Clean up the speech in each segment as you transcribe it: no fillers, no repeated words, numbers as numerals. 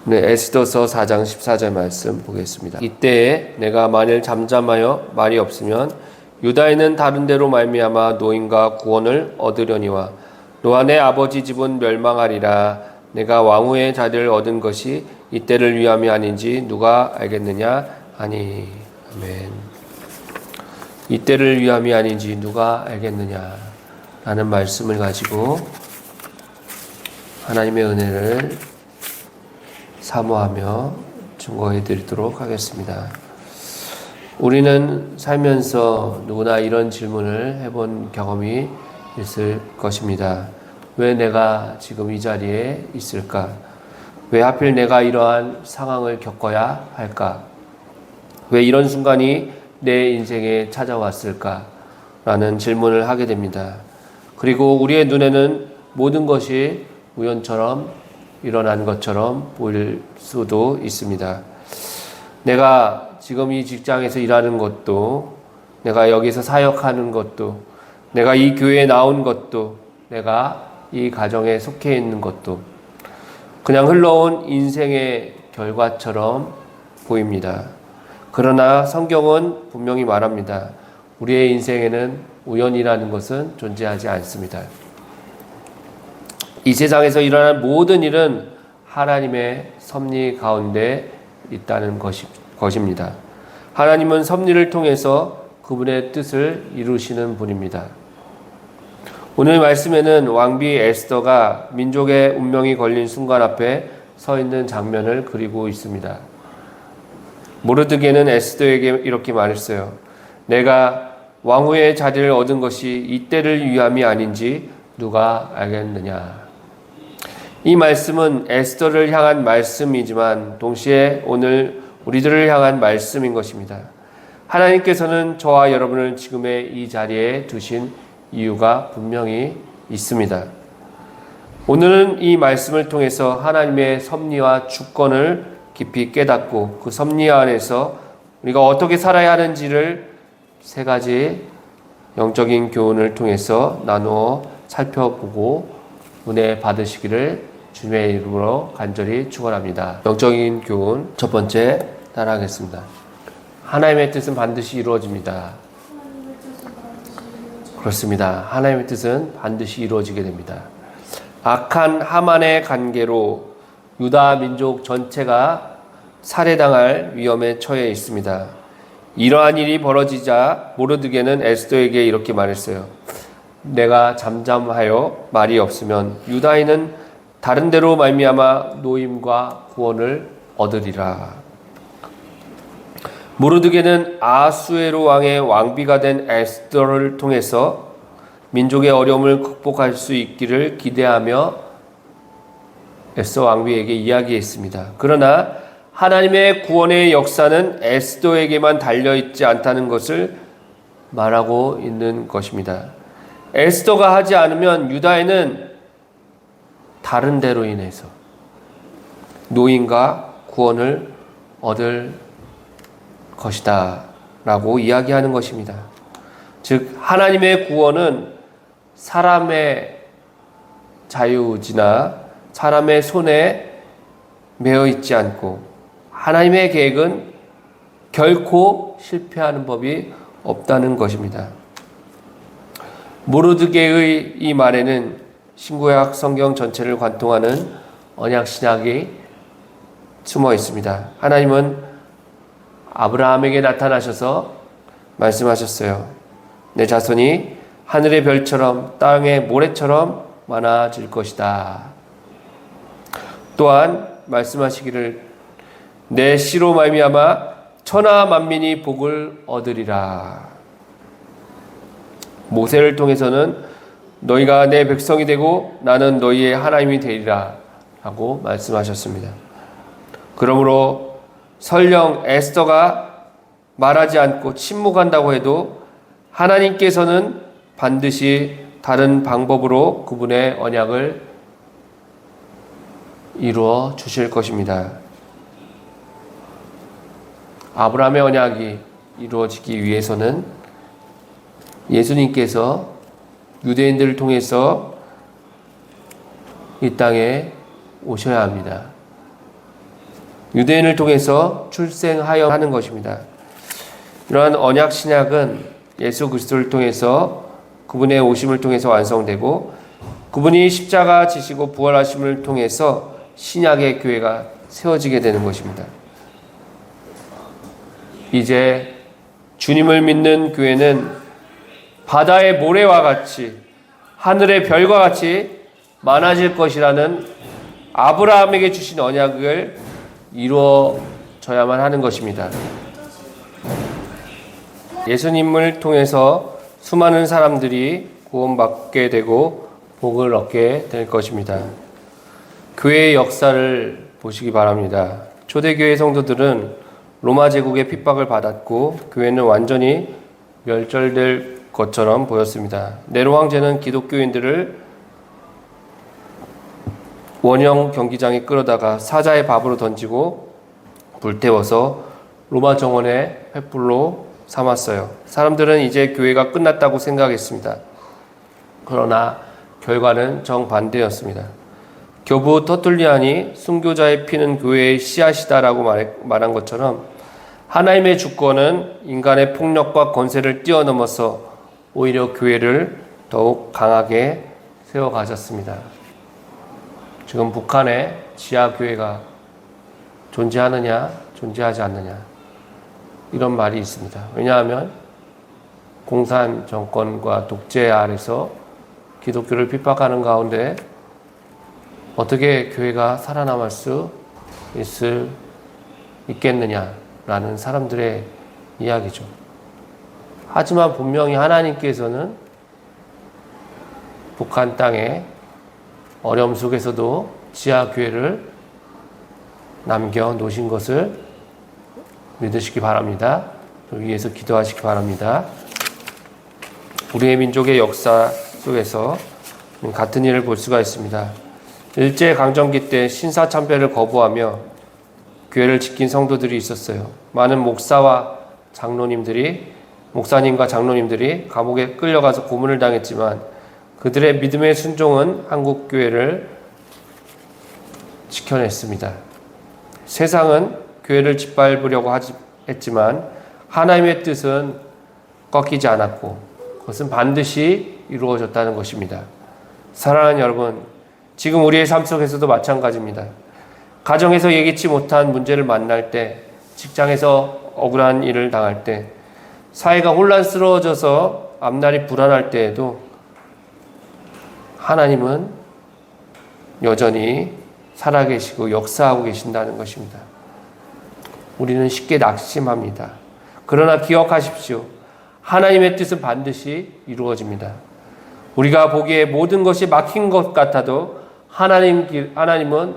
네, 에스더서 4장 14절 말씀 보겠습니다. 이때에 내가 만일 잠잠하여 말이 없으면 유다인은 다른 데로 말미암아 노임과 구원을 얻으려니와 노아 내 아버지 집은 멸망하리라. 내가 왕후의 자리를 얻은 것이 이때를 위함이 아닌지 누가 알겠느냐 하니. 아멘. 이때를 위함이 아닌지 누가 알겠느냐 라는 말씀을 가지고 하나님의 은혜를 사모하며 증거해 드리도록 하겠습니다. 우리는 살면서 누구나 이런 질문을 해본 경험이 있을 것입니다. 왜 내가 지금 이 자리에 있을까? 왜 하필 내가 이러한 상황을 겪어야 할까? 왜 이런 순간이 내 인생에 찾아왔을까? 라는 질문을 하게 됩니다. 그리고 우리의 눈에는 모든 것이 우연처럼 일어난 것처럼 보일 수도 있습니다. 내가 지금 이 직장에서 일하는 것도, 내가 여기서 사역하는 것도, 내가 이 교회에 나온 것도, 내가 이 가정에 속해 있는 것도 그냥 흘러온 인생의 결과처럼 보입니다. 그러나 성경은 분명히 말합니다. 우리의 인생에는 우연이라는 것은 존재하지 않습니다. 이 세상에서 일어난 모든 일은 하나님의 섭리 가운데 있다는 것입니다. 하나님은 섭리를 통해서 그분의 뜻을 이루시는 분입니다. 오늘 말씀에는 왕비 에스더가 민족의 운명이 걸린 순간 앞에 서 있는 장면을 그리고 있습니다. 모르드게는 에스더에게 이렇게 말했어요. 내가 왕후의 자리를 얻은 것이 이때를 위함이 아닌지 누가 알겠느냐. 이 말씀은 에스더를 향한 말씀이지만 동시에 오늘 우리들을 향한 말씀인 것입니다. 하나님께서는 저와 여러분을 지금의 이 자리에 두신 이유가 분명히 있습니다. 오늘은 이 말씀을 통해서 하나님의 섭리와 주권을 깊이 깨닫고 그 섭리 안에서 우리가 어떻게 살아야 하는지를 세 가지 영적인 교훈을 통해서 나누어 살펴보고 은혜 받으시기를 주님의 이름으로 간절히 축원합니다. 영적인 교훈 첫 번째 따라하겠습니다. 하나님의 뜻은 반드시 이루어집니다. 그렇습니다. 하나님의 뜻은 반드시 이루어지게 됩니다. 악한 하만의 관계로 유다 민족 전체가 살해당할 위험에 처해 있습니다. 이러한 일이 벌어지자 모르드게는 에스더에게 이렇게 말했어요. 내가 잠잠하여 말이 없으면 유다인은 다른 데로 말미암아 노임과 구원을 얻으리라. 모르드게는 아수에로 왕의 왕비가 된 에스더를 통해서 민족의 어려움을 극복할 수 있기를 기대하며 에스더 왕비에게 이야기했습니다. 그러나 하나님의 구원의 역사는 에스더에게만 달려있지 않다는 것을 말하고 있는 것입니다. 에스더가 하지 않으면 유다인은 다른 데로 인해서 노임과 구원을 얻을 것이다 라고 이야기하는 것입니다. 즉 하나님의 구원은 사람의 자유의지나 사람의 손에 매여 있지 않고 하나님의 계획은 결코 실패하는 법이 없다는 것입니다. 모르드게의 이 말에는 신구약 성경 전체를 관통하는 언약 신학이 숨어 있습니다. 하나님은 아브라함에게 나타나셔서 말씀하셨어요. 내 자손이 하늘의 별처럼 땅의 모래처럼 많아질 것이다. 또한 말씀하시기를 내 씨로 말미암아 천하 만민이 복을 얻으리라. 모세를 통해서는 너희가 내 백성이 되고 나는 너희의 하나님이 되리라 라고 말씀하셨습니다. 그러므로 설령 에스더가 말하지 않고 침묵한다고 해도 하나님께서는 반드시 다른 방법으로 그분의 언약을 이루어 주실 것입니다. 아브라함의 언약이 이루어지기 위해서는 예수님께서 유대인들을 통해서 이 땅에 오셔야 합니다. 유대인을 통해서 출생하여 하는 것입니다. 이러한 언약 신약은 예수 그리스도를 통해서 그분의 오심을 통해서 완성되고 그분이 십자가 지시고 부활하심을 통해서 신약의 교회가 세워지게 되는 것입니다. 이제 주님을 믿는 교회는 바다의 모래와 같이 하늘의 별과 같이 많아질 것이라는 아브라함에게 주신 언약을 이루어져야만 하는 것입니다. 예수님을 통해서 수많은 사람들이 구원받게 되고 복을 얻게 될 것입니다. 교회의 역사를 보시기 바랍니다. 초대교회 성도들은 로마 제국의 핍박을 받았고 교회는 완전히 멸절될 것처럼 보였습니다. 네로 황제는 기독교인들을 원형 경기장에 끌어다가 사자의 밥으로 던지고 불태워서 로마 정원의 횃불로 삼았어요. 사람들은 이제 교회가 끝났다고 생각했습니다. 그러나 결과는 정반대였습니다. 교부 터툴리안이 순교자의 피는 교회의 씨앗이다라고 말한 것처럼 하나님의 주권은 인간의 폭력과 권세를 뛰어넘어서 오히려 교회를 더욱 강하게 세워가셨습니다. 지금 북한에 지하교회가 존재하느냐 존재하지 않느냐 이런 말이 있습니다. 왜냐하면 공산 정권과 독재 아래서 기독교를 핍박하는 가운데 어떻게 교회가 살아남을 수 있겠느냐라는 사람들의 이야기죠. 하지만 분명히 하나님께서는 북한 땅에 어려움 속에서도 지하교회를 남겨놓으신 것을 믿으시기 바랍니다. 위해서 기도하시기 바랍니다. 우리의 민족의 역사 속에서 같은 일을 볼 수가 있습니다. 일제강점기 때 신사참배를 거부하며 교회를 지킨 성도들이 있었어요. 많은 목사님과 장로님들이 감옥에 끌려가서 고문을 당했지만 그들의 믿음의 순종은 한국교회를 지켜냈습니다. 세상은 교회를 짓밟으려고 했지만 하나님의 뜻은 꺾이지 않았고 그것은 반드시 이루어졌다는 것입니다. 사랑하는 여러분, 지금 우리의 삶 속에서도 마찬가지입니다. 가정에서 예기치 못한 문제를 만날 때, 직장에서 억울한 일을 당할 때, 사회가 혼란스러워져서 앞날이 불안할 때에도 하나님은 여전히 살아계시고 역사하고 계신다는 것입니다. 우리는 쉽게 낙심합니다. 그러나 기억하십시오. 하나님의 뜻은 반드시 이루어집니다. 우리가 보기에 모든 것이 막힌 것 같아도 하나님은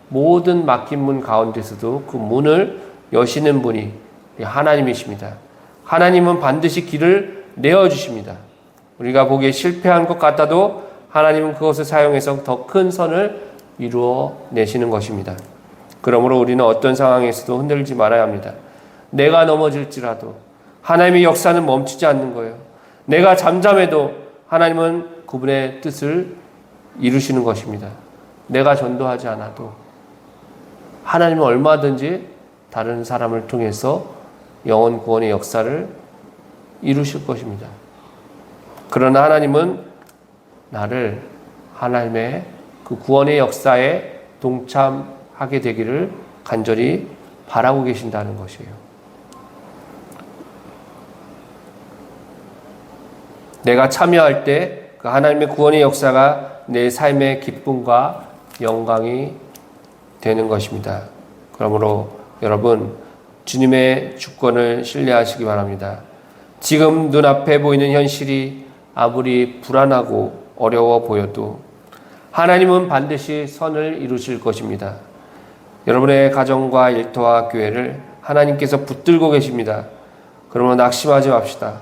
모든 막힌 문 가운데서도 그 문을 여시는 분이 하나님이십니다. 하나님은 반드시 길을 내어주십니다. 우리가 보기에 실패한 것 같아도 하나님은 그것을 사용해서 더 큰 선을 이루어내시는 것입니다. 그러므로 우리는 어떤 상황에서도 흔들리지 말아야 합니다. 내가 넘어질지라도 하나님의 역사는 멈추지 않는 거예요. 내가 잠잠해도 하나님은 그분의 뜻을 이루시는 것입니다. 내가 전도하지 않아도 하나님은 얼마든지 다른 사람을 통해서 영혼 구원의 역사를 이루실 것입니다. 그러나 하나님은 나를 하나님의 그 구원의 역사에 동참하게 되기를 간절히 바라고 계신다는 것이에요. 내가 참여할 때 그 하나님의 구원의 역사가 내 삶의 기쁨과 영광이 되는 것입니다. 그러므로 여러분, 주님의 주권을 신뢰하시기 바랍니다. 지금 눈앞에 보이는 현실이 아무리 불안하고 어려워 보여도 하나님은 반드시 선을 이루실 것입니다. 여러분의 가정과 일터와 교회를 하나님께서 붙들고 계십니다. 그러므로 낙심하지 맙시다.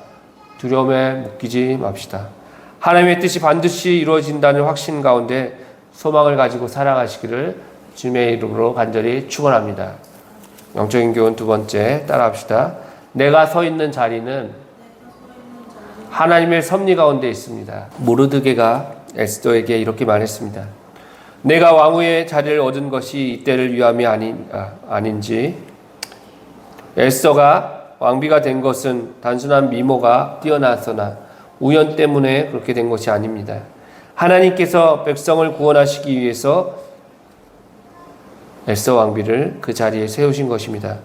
두려움에 묶이지 맙시다. 하나님의 뜻이 반드시 이루어진다는 확신 가운데 소망을 가지고 살아가시기를 주님의 이름으로 간절히 축원합니다. 영적인 교훈 두 번째 따라합시다. 내가 서 있는 자리는 하나님의 섭리 가운데 있습니다. 모르드게가 에스더에게 이렇게 말했습니다. 내가 왕후의 자리를 얻은 것이 이때를 위함이 아닌지, 에스더가 왕비가 된 것은 단순한 미모가 뛰어났으나 우연 때문에 그렇게 된 것이 아닙니다. 하나님께서 백성을 구원하시기 위해서 에스더 왕비를 그 자리에 세우신 것입니다.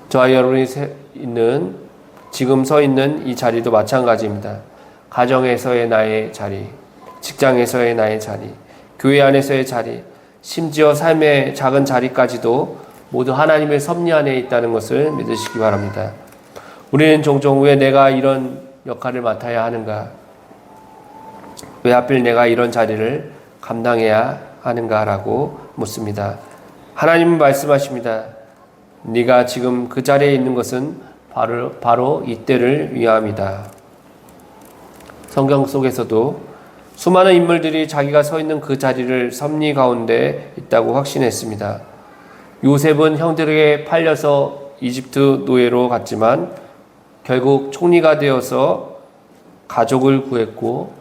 저와 여러분이 지금 서 있는 이 자리도 마찬가지입니다. 가정에서의 나의 자리, 직장에서의 나의 자리, 교회 안에서의 자리, 심지어 삶의 작은 자리까지도 모두 하나님의 섭리 안에 있다는 것을 믿으시기 바랍니다. 우리는 종종 왜 내가 이런 역할을 맡아야 하는가? 왜 하필 내가 이런 자리를 감당해야 하는가라고 묻습니다. 하나님은 말씀하십니다. 네가 지금 그 자리에 있는 것은 바로 이때를 위함이다. 성경 속에서도 수많은 인물들이 자기가 서 있는 그 자리를 섭리 가운데 있다고 확신했습니다. 요셉은 형들에게 팔려서 이집트 노예로 갔지만 결국 총리가 되어서 가족을 구했고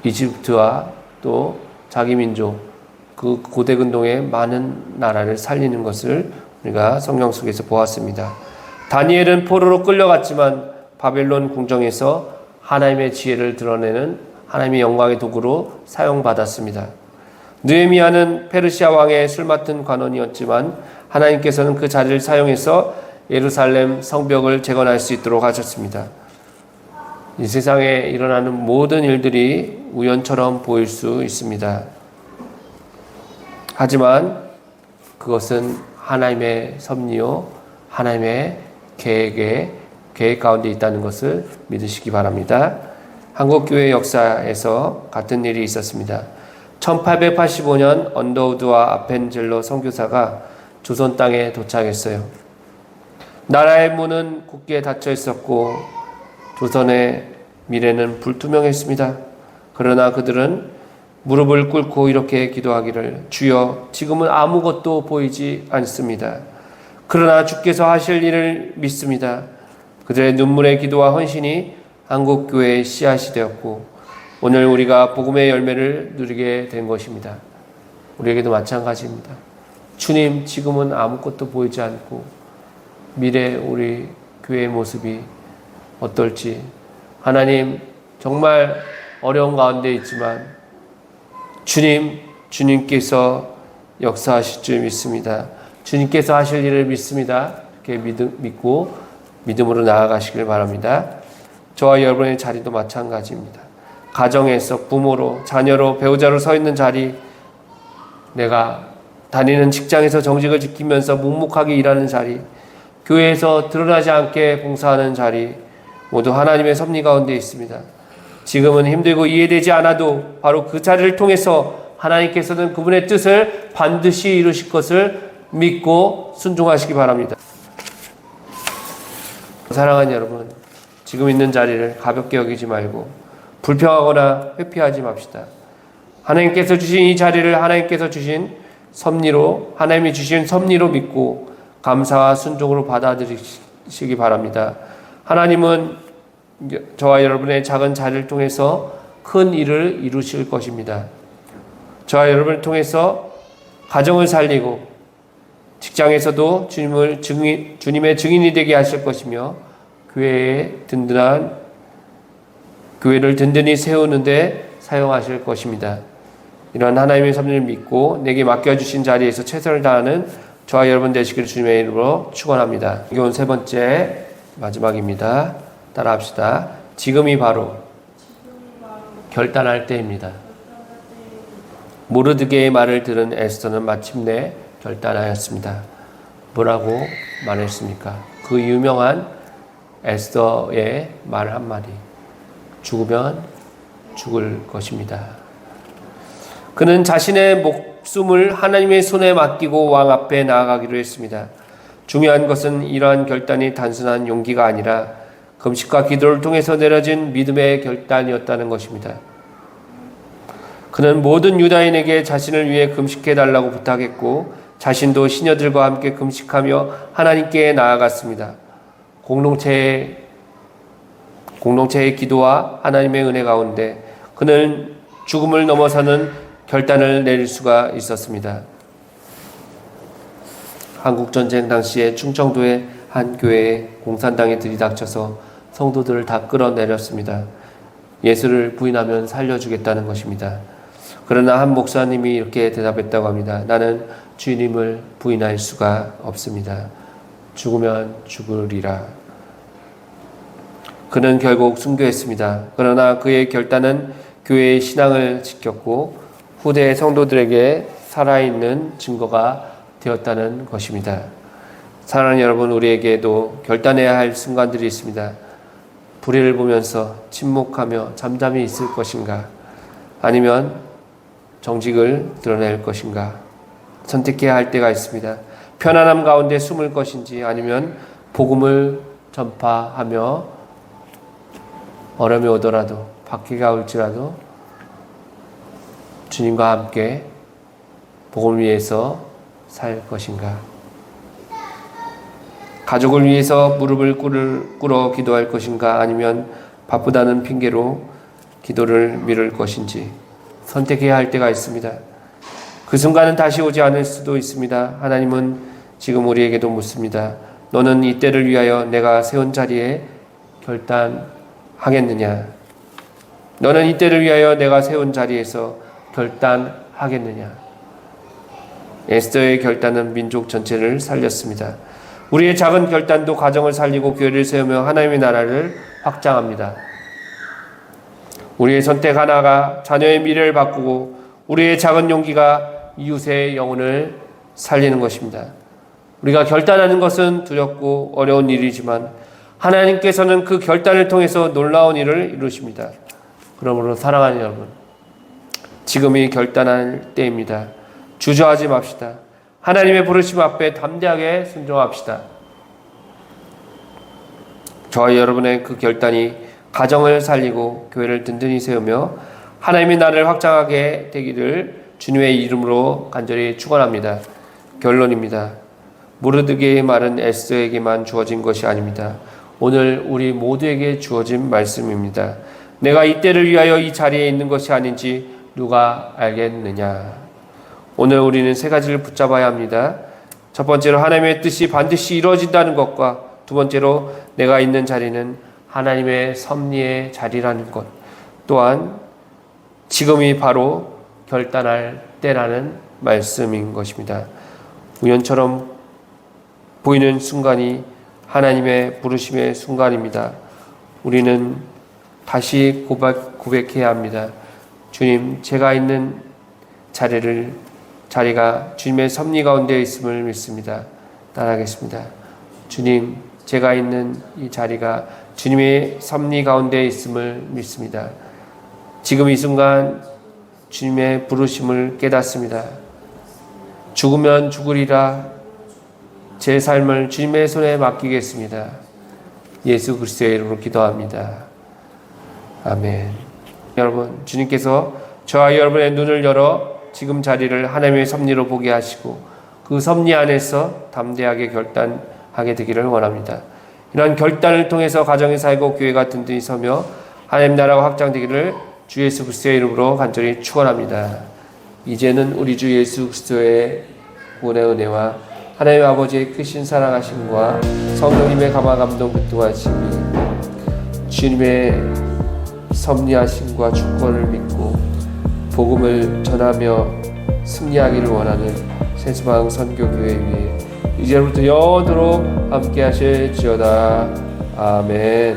이집트와 또 자기 민족, 그 고대 근동의 많은 나라를 살리는 것을 우리가 성경 속에서 보았습니다. 다니엘은 포로로 끌려갔지만 바벨론 궁정에서 하나님의 지혜를 드러내는 하나님의 영광의 도구로 사용받았습니다. 느헤미야는 페르시아 왕의 술 맡은 관원이었지만 하나님께서는 그 자리를 사용해서 예루살렘 성벽을 재건할 수 있도록 하셨습니다. 이 세상에 일어나는 모든 일들이 우연처럼 보일 수 있습니다. 하지만 그것은 하나님의 섭리요, 하나님의 계획 가운데 있다는 것을 믿으시기 바랍니다. 한국교회 역사에서 같은 일이 있었습니다. 1885년 언더우드와 아펜젤러 선교사가 조선 땅에 도착했어요. 나라의 문은 굳게 닫혀 있었고 조선의 미래는 불투명했습니다. 그러나 그들은 무릎을 꿇고 이렇게 기도하기를, 주여, 지금은 아무것도 보이지 않습니다. 그러나 주께서 하실 일을 믿습니다. 그들의 눈물의 기도와 헌신이 한국교회의 씨앗이 되었고 오늘 우리가 복음의 열매를 누리게 된 것입니다. 우리에게도 마찬가지입니다. 주님, 지금은 아무것도 보이지 않고 미래 우리 교회의 모습이 어떨지, 하나님 정말 어려운 가운데 있지만 주님께서 역사하실 줄 믿습니다. 주님께서 하실 일을 믿습니다. 이렇게 믿고 믿음으로 나아가시길 바랍니다. 저와 여러분의 자리도 마찬가지입니다. 가정에서 부모로, 자녀로, 배우자로 서 있는 자리, 내가 다니는 직장에서 정직을 지키면서 묵묵하게 일하는 자리, 교회에서 드러나지 않게 봉사하는 자리, 모두 하나님의 섭리 가운데 있습니다. 지금은 힘들고 이해되지 않아도 바로 그 자리를 통해서 하나님께서는 그분의 뜻을 반드시 이루실 것을 믿고 순종하시기 바랍니다. 사랑하는 여러분, 지금 있는 자리를 가볍게 여기지 말고 불평하거나 회피하지 맙시다. 하나님께서 주신 이 자리를 하나님께서 주신 섭리로, 하나님이 주신 섭리로 믿고 감사와 순종으로 받아들이시기 바랍니다. 하나님은 저와 여러분의 작은 자리를 통해서 큰 일을 이루실 것입니다. 저와 여러분을 통해서 가정을 살리고 직장에서도 주님의 증인이 되게 하실 것이며 교회를 든든히 세우는데 사용하실 것입니다. 이러한 하나님의 섭리를 믿고 내게 맡겨주신 자리에서 최선을 다하는 저와 여러분 되시기를 주님의 이름으로 축원합니다. 이건 세 번째 마지막입니다. 따라합시다. 지금이 바로 결단할 때입니다. 모르드게의 말을 들은 에스더는 마침내 결단하였습니다. 뭐라고 말했습니까? 그 유명한 에스더의 말 한마디. 죽으면 죽을 것입니다. 그는 자신의 목숨을 하나님의 손에 맡기고 왕 앞에 나아가기로 했습니다. 중요한 것은 이러한 결단이 단순한 용기가 아니라 금식과 기도를 통해서 내려진 믿음의 결단이었다는 것입니다. 그는 모든 유다인에게 자신을 위해 금식해달라고 부탁했고 자신도 시녀들과 함께 금식하며 하나님께 나아갔습니다. 공동체의 기도와 하나님의 은혜 가운데 그는 죽음을 넘어서는 결단을 내릴 수가 있었습니다. 한국전쟁 당시에 충청도의 한 교회에 공산당이 들이닥쳐서 성도들을 다 끌어내렸습니다. 예수를 부인하면 살려주겠다는 것입니다. 그러나 한 목사님이 이렇게 대답했다고 합니다. 나는 주님을 부인할 수가 없습니다. 죽으면 죽으리라. 그는 결국 순교했습니다. 그러나 그의 결단은 교회의 신앙을 지켰고 후대 성도들에게 살아있는 증거가 되었다는 것입니다. 사랑하는 여러분, 우리에게도 결단해야 할 순간들이 있습니다. 불의를 보면서 침묵하며 잠잠히 있을 것인가? 아니면 정직을 드러낼 것인가? 선택해야 할 때가 있습니다. 편안함 가운데 숨을 것인지 아니면 복음을 전파하며 어려움이 오더라도 박해가 올지라도 주님과 함께 복음을 위해서 살 것인가? 가족을 위해서 무릎을 꿇어 기도할 것인가? 아니면 바쁘다는 핑계로 기도를 미룰 것인지 선택해야 할 때가 있습니다. 그 순간은 다시 오지 않을 수도 있습니다. 하나님은 지금 우리에게도 묻습니다. 너는 이때를 위하여 내가 세운 자리에 결단하겠느냐? 너는 이때를 위하여 내가 세운 자리에서 결단하겠느냐? 에스더의 결단은 민족 전체를 살렸습니다. 우리의 작은 결단도 가정을 살리고 교회를 세우며 하나님의 나라를 확장합니다. 우리의 선택 하나가 자녀의 미래를 바꾸고 우리의 작은 용기가 이웃의 영혼을 살리는 것입니다. 우리가 결단하는 것은 두렵고 어려운 일이지만 하나님께서는 그 결단을 통해서 놀라운 일을 이루십니다. 그러므로 사랑하는 여러분, 지금이 결단할 때입니다. 주저하지 맙시다. 하나님의 부르심 앞에 담대하게 순종합시다. 저와 여러분의 그 결단이 가정을 살리고 교회를 든든히 세우며 하나님의 나라를 확장하게 되기를 주님의 이름으로 간절히 축원합니다. 결론입니다. 모르드게의 말은 에스더에게만 주어진 것이 아닙니다. 오늘 우리 모두에게 주어진 말씀입니다. 내가 이때를 위하여 이 자리에 있는 것이 아닌지 누가 알겠느냐. 오늘 우리는 세 가지를 붙잡아야 합니다. 첫 번째로 하나님의 뜻이 반드시 이루어진다는 것과 두 번째로 내가 있는 자리는 하나님의 섭리의 자리라는 것, 또한 지금이 바로 결단할 때라는 말씀인 것입니다. 우연처럼 보이는 순간이 하나님의 부르심의 순간입니다. 우리는 다시 고백해야 합니다. 주님, 제가 있는 자리가 주님의 섭리 가운데 있음을 믿습니다. 따라하겠습니다. 주님, 제가 있는 이 자리가 주님의 섭리 가운데 있음을 믿습니다. 지금 이 순간 주님의 부르심을 깨닫습니다. 죽으면 죽으리라. 제 삶을 주님의 손에 맡기겠습니다. 예수 그리스도의 이름으로 기도합니다. 아멘. 여러분, 주님께서 저와 여러분의 눈을 열어 지금 자리를 하나님의 섭리로 보게 하시고 그 섭리 안에서 담대하게 결단하게 되기를 원합니다. 이러한 결단을 통해서 가정이 살고 교회가 든든히 서며 하나님 나라가 확장되기를 주 예수 그리스도의 이름으로 간절히 축원합니다. 이제는 우리 주 예수 그리스도의 구원의 은혜와 하나님 아버지의 크신 사랑하심과 성령님의 감화 감동 교통하심이 주님의 섭리하심과 주권을 믿고 복음을 전하며 승리하기를 원하는 세수방 선교교회 위에 이제부터 영원토록 함께 하실지어다. 아멘.